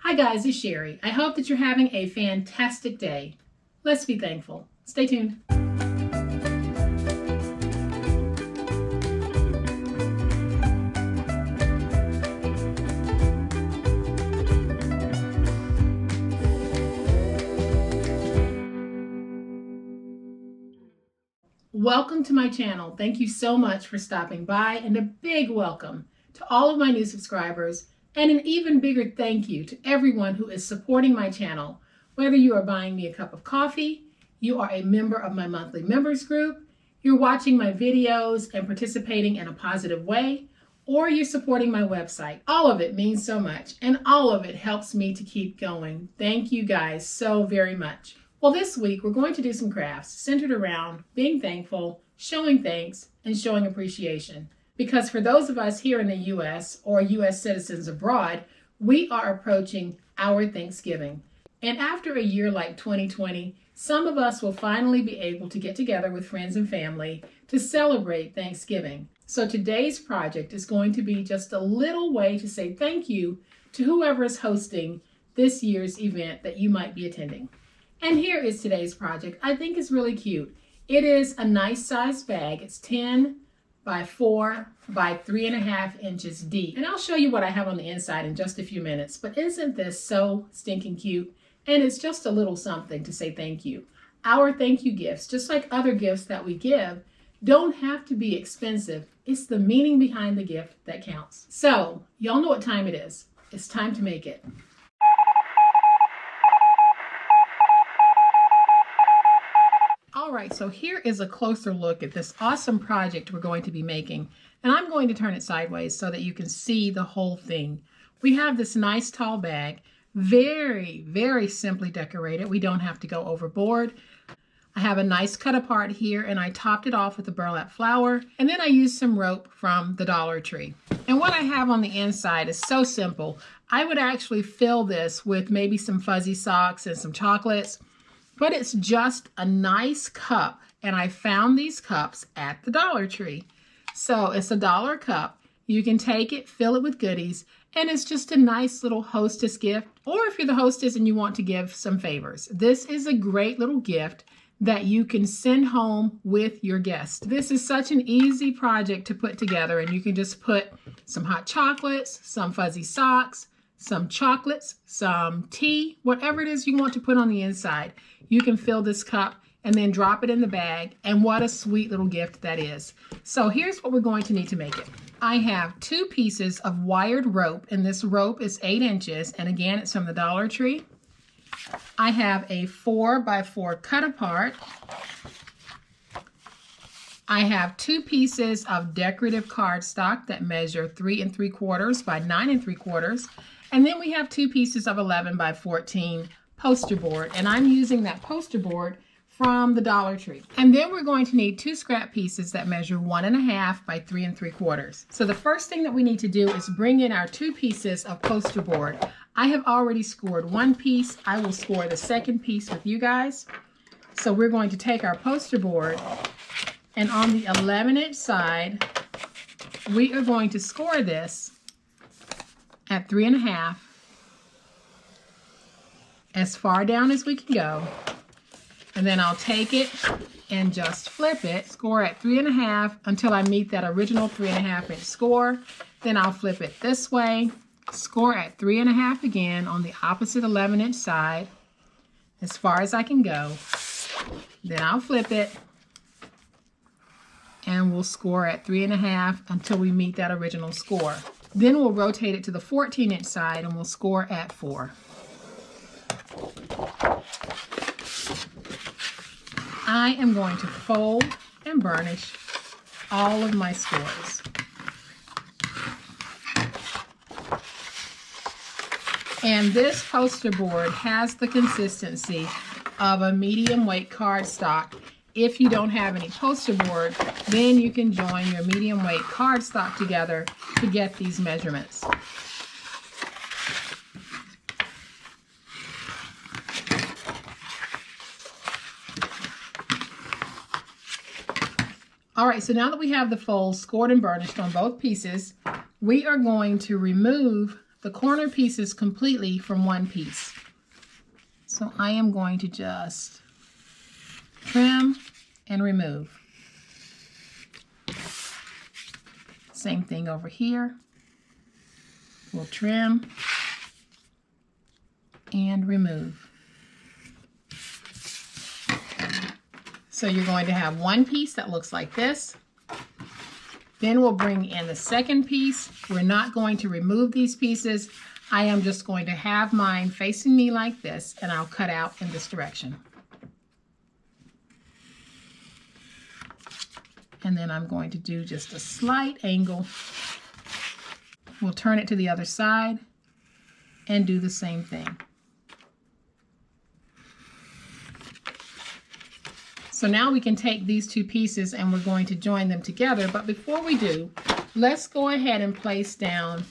Hi guys, it's Sherry. I hope that you're having a fantastic day. Let's be thankful. Stay tuned. Welcome to my channel. Thank you so much for stopping by, and a big welcome to all of my new subscribers, and an even bigger thank you to everyone who is supporting my channel. Whether you are buying me a cup of coffee, you are a member of my monthly members group, you're watching my videos and participating in a positive way, or you're supporting my website. All of it means so much, and all of it helps me to keep going. Thank you guys so very much. Well, this week we're going to do some crafts centered around being thankful, showing thanks, and showing appreciation. Because for those of us here in the U.S. or U.S. citizens abroad, we are approaching our Thanksgiving. And after a year like 2020, some of us will finally be able to get together with friends and family to celebrate Thanksgiving. So today's project is going to be just a little way to say thank you to whoever is hosting this year's event that you might be attending. And here is today's project. I think it's really cute. It is a nice sized bag. It's 10 by 4 by 3.5 inches deep. And I'll show you what I have on the inside in just a few minutes. But isn't this so stinking cute? And it's just a little something to say thank you. Our thank you gifts, just like other gifts that we give, don't have to be expensive. It's the meaning behind the gift that counts. So, y'all know what time it is. It's time to make it. All right, so here is a closer look at this awesome project we're going to be making. And I'm going to turn it sideways so that you can see the whole thing. We have this nice tall bag, very, very simply decorated. We don't have to go overboard. I have a nice cut apart here, and I topped it off with a burlap flower. And then I used some rope from the Dollar Tree. And what I have on the inside is so simple. I would actually fill this with maybe some fuzzy socks and some chocolates. But it's just a nice cup, and I found these cups at the Dollar Tree. So it's $1 cup. You can take it, fill it with goodies, and it's just a nice little hostess gift. Or if you're the hostess and you want to give some favors, this is a great little gift that you can send home with your guests. This is such an easy project to put together, and you can just put some hot chocolates, some fuzzy socks, some chocolates, some tea, whatever it is you want to put on the inside. You can fill this cup and then drop it in the bag, and what a sweet little gift that is. So here's what we're going to need to make it. I have 2 pieces of wired rope, and this rope is 8 inches, and again, it's from the Dollar Tree. I have a 4 by 4 cut apart. I have 2 pieces of decorative cardstock that measure 3 3/4 by 9 3/4. And then we have 2 pieces of 11 by 14 poster board, and I'm using that poster board from the Dollar Tree. And then we're going to need 2 scrap pieces that measure 1.5 by 3 3/4. So the first thing that we need to do is bring in our 2 pieces of poster board. I have already scored 1 piece. I will score the second piece with you guys. So we're going to take our poster board, and on the 11-inch side, we are going to score this at 3.5, as far down as we can go. And then I'll take it and just flip it, score at 3.5 until I meet that original 3.5-inch score. Then I'll flip it this way, score at 3.5 again on the opposite 11-inch side, as far as I can go. Then I'll flip it, and we'll score at 3.5 until we meet that original score. Then we'll rotate it to the 14-inch side, and we'll score at 4. I am going to fold and burnish all of my scores. And this poster board has the consistency of a medium weight cardstock. If you don't have any poster board, then you can join your medium weight cardstock together to get these measurements. All right, so now that we have the folds scored and burnished on both pieces, we are going to remove the corner pieces completely from one piece. So I am going to just trim and remove. Same thing over here. We'll trim and remove. So you're going to have one piece that looks like this. Then we'll bring in the second piece. We're not going to remove these pieces. I am just going to have mine facing me like this, and I'll cut out in this direction. And then I'm going to do just a slight angle. We'll turn it to the other side and do the same thing. So now we can take these two pieces and we're going to join them together. But before we do, let's go ahead and place down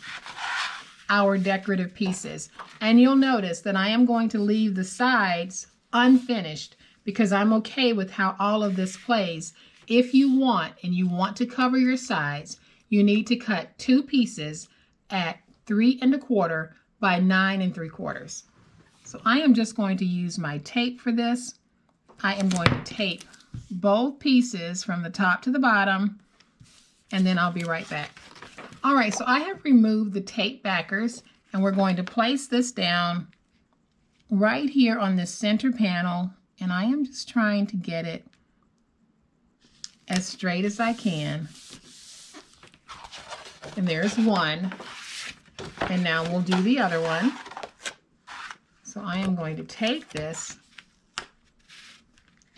our decorative pieces. And you'll notice that I am going to leave the sides unfinished because I'm okay with how all of this plays. If you want, and you want to cover your sides, you need to cut two pieces at 3 1/4 by 9 3/4. So I am just going to use my tape for this. I am going to tape both pieces from the top to the bottom, and then I'll be right back. All right, so I have removed the tape backers, and we're going to place this down right here on this center panel, and I am just trying to get it as straight as I can. And there's one. And now we'll do the other one. So I am going to take this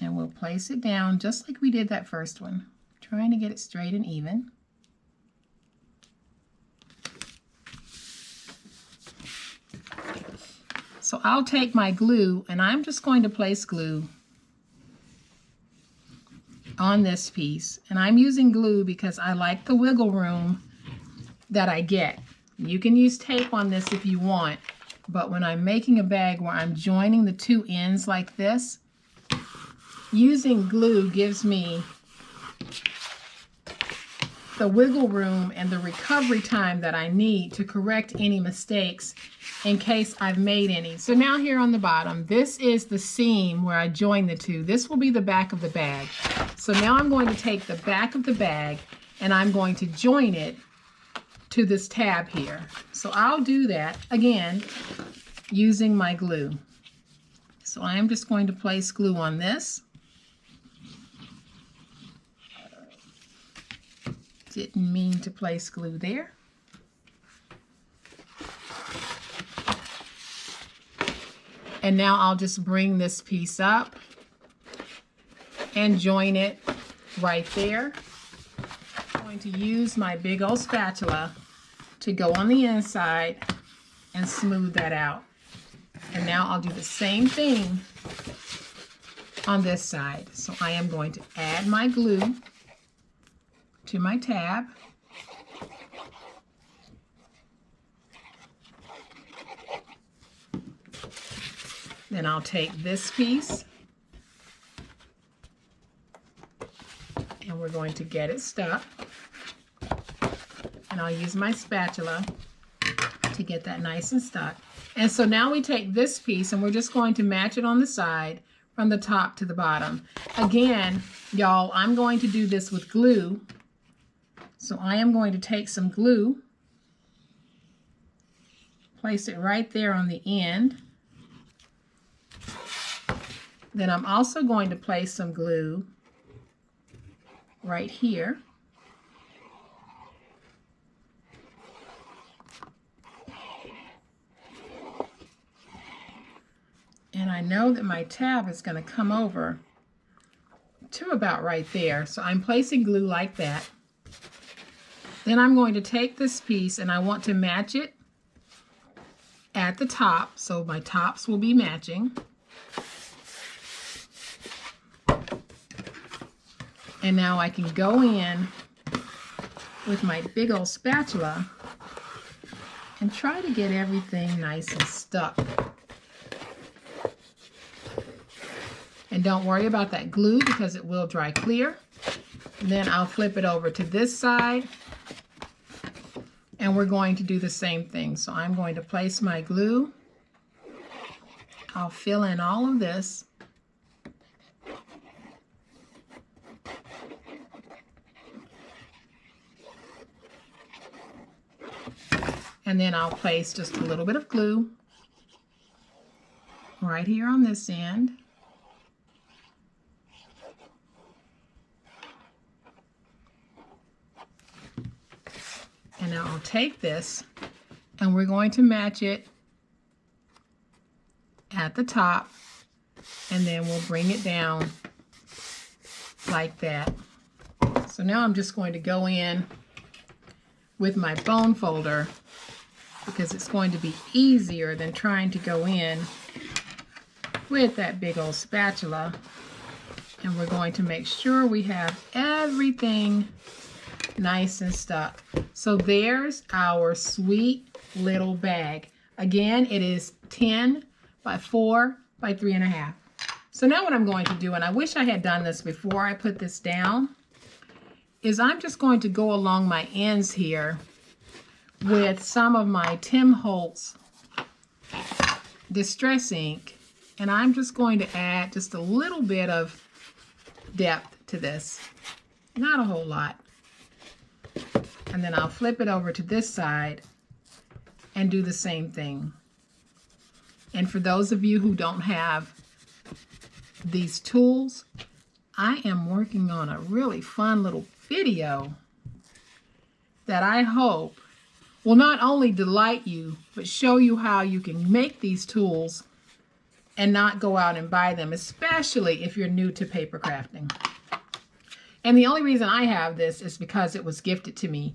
and we'll place it down just like we did that first one, trying to get it straight and even. So I'll take my glue and I'm just going to place glue on this piece, and I'm using glue because I like the wiggle room that I get. You can use tape on this if you want, but when I'm making a bag where I'm joining the two ends like this, using glue gives me the wiggle room and the recovery time that I need to correct any mistakes in case I've made any. So now here on the bottom, this is the seam where I join the two. This will be the back of the bag. So now I'm going to take the back of the bag and I'm going to join it to this tab here. So I'll do that again using my glue. So I am just going to place glue on this. Didn't mean to place glue there. And now I'll just bring this piece up and join it right there. I'm going to use my big old spatula to go on the inside and smooth that out. And now I'll do the same thing on this side. So I am going to add my glue to my tab. Then I'll take this piece and we're going to get it stuck. And I'll use my spatula to get that nice and stuck. And so now we take this piece and we're just going to match it on the side from the top to the bottom. Again, y'all, I'm going to do this with glue. So I am going to take some glue, place it right there on the end. Then I'm also going to place some glue right here. And I know that my tab is going to come over to about right there. So I'm placing glue like that. Then I'm going to take this piece and I want to match it at the top. So my tops will be matching. And now I can go in with my big old spatula and try to get everything nice and stuck. And don't worry about that glue because it will dry clear. And then I'll flip it over to this side. And And we're going to do the same thing. So I'm going to place my glue. I'll fill in all of this. And then I'll place just a little bit of glue right here on this end. And now I'll take this and we're going to match it at the top, and then we'll bring it down like that. So now I'm just going to go in with my bone folder because it's going to be easier than trying to go in with that big old spatula. And we're going to make sure we have everything nice and stuck. So there's our sweet little bag. Again, it is 10 by 4 by 3.5. So now what I'm going to do, and I wish I had done this before I put this down, is I'm just going to go along my ends here with some of my Tim Holtz Distress ink, and I'm just going to add just a little bit of depth to this. Not a whole lot. And then I'll flip it over to this side and do the same thing. And for those of you who don't have these tools, I am working on a really fun little video that I hope will not only delight you, but show you how you can make these tools and not go out and buy them, especially if you're new to paper crafting. And the only reason I have this is because it was gifted to me.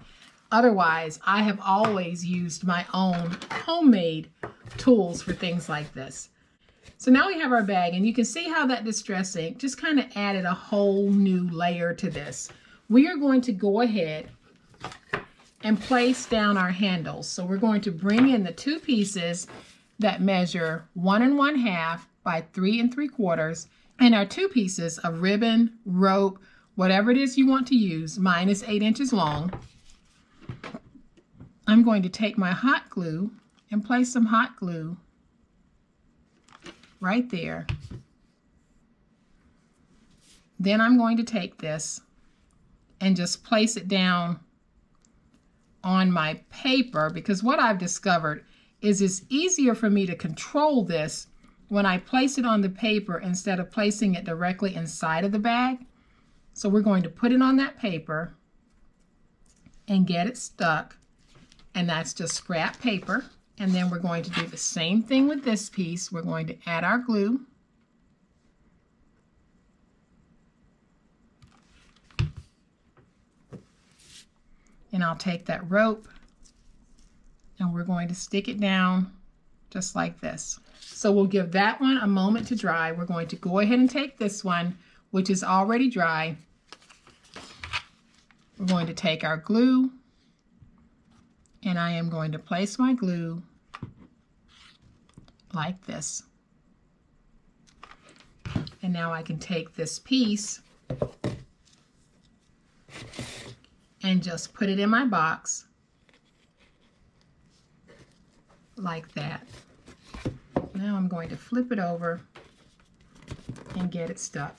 Otherwise, I have always used my own homemade tools for things like this. So now we have our bag, and you can see how that distress ink just kind of added a whole new layer to this. We are going to go ahead and place down our handles. So we're going to bring in the 2 pieces that measure 1 1/2 by 3 3/4, and our 2 pieces of ribbon, rope, whatever it is you want to use. Mine is 8 inches long. I'm going to take my hot glue and place some hot glue right there. Then I'm going to take this and just place it down on my paper, because what I've discovered is it's easier for me to control this when I place it on the paper instead of placing it directly inside of the bag. So we're going to put it on that paper and get it stuck, and that's just scrap paper. And then we're going to do the same thing with this piece. We're going to add our glue. And I'll take that rope and we're going to stick it down just like this. So we'll give that one a moment to dry. We're going to go ahead and take this one, which is already dry. We're going to take our glue, and I am going to place my glue like this. And now I can take this piece and just put it in my box like that. Now I'm going to flip it over and get it stuck.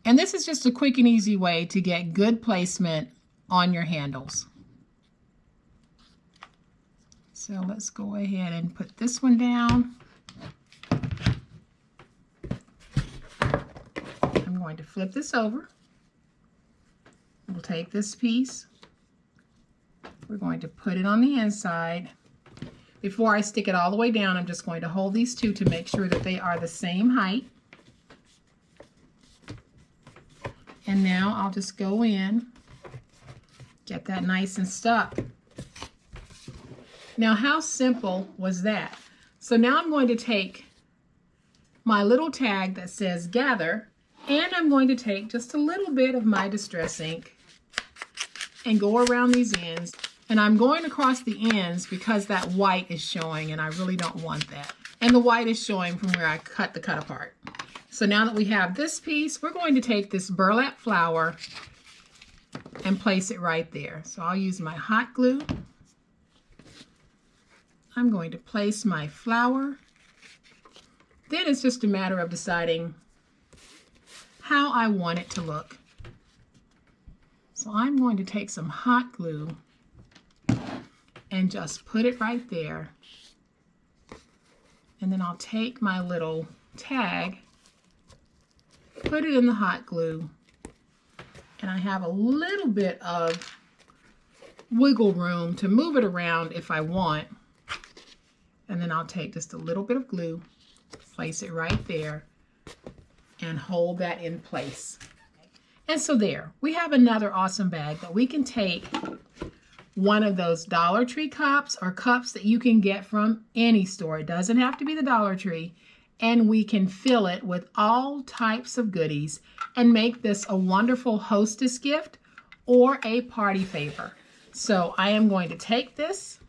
And this is just a quick and easy way to get good placement on your handles. So let's go ahead and put this one down. I'm going to flip this over. We'll take this piece. We're going to put it on the inside. Before I stick it all the way down, I'm just going to hold these two to make sure that they are the same height. And now I'll just go in, get that nice and stuck. Now, how simple was that? So now I'm going to take my little tag that says gather, and I'm going to take just a little bit of my distress ink and go around these ends. And I'm going across the ends because that white is showing, and I really don't want that. And the white is showing from where I cut the cut apart. So now that we have this piece, we're going to take this burlap flower and place it right there. So I'll use my hot glue. I'm going to place my flower. Then it's just a matter of deciding how I want it to look. So I'm going to take some hot glue and just put it right there. And then I'll take my little tag, put it in the hot glue, and I have a little bit of wiggle room to move it around if I want. And then I'll take just a little bit of glue, place it right there, and hold that in place. And so there, we have another awesome bag that we can take one of those Dollar Tree cups or cups that you can get from any store. It doesn't have to be the Dollar Tree. And we can fill it with all types of goodies and make this a wonderful hostess gift or a party favor. So I am going to take this.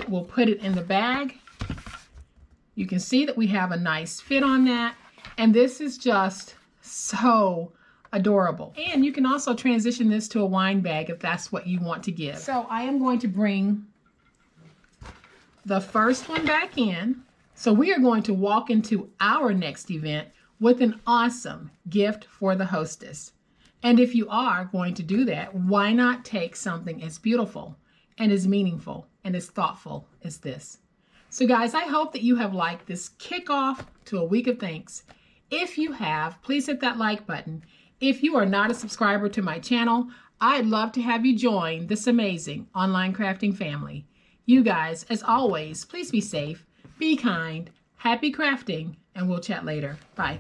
We'll put it in the bag. You can see that we have a nice fit on that. And this is just so adorable. And you can also transition this to a wine bag if that's what you want to give. So I am going to bring the first one back in. So we are going to walk into our next event with an awesome gift for the hostess. And if you are going to do that, why not take something as beautiful and as meaningful and as thoughtful as this? So guys, I hope that you have liked this kickoff to a week of thanks. If you have, please hit that like button. If you are not a subscriber to my channel, I'd love to have you join this amazing online crafting family. You guys, as always, please be safe, be kind, happy crafting, and we'll chat later. Bye.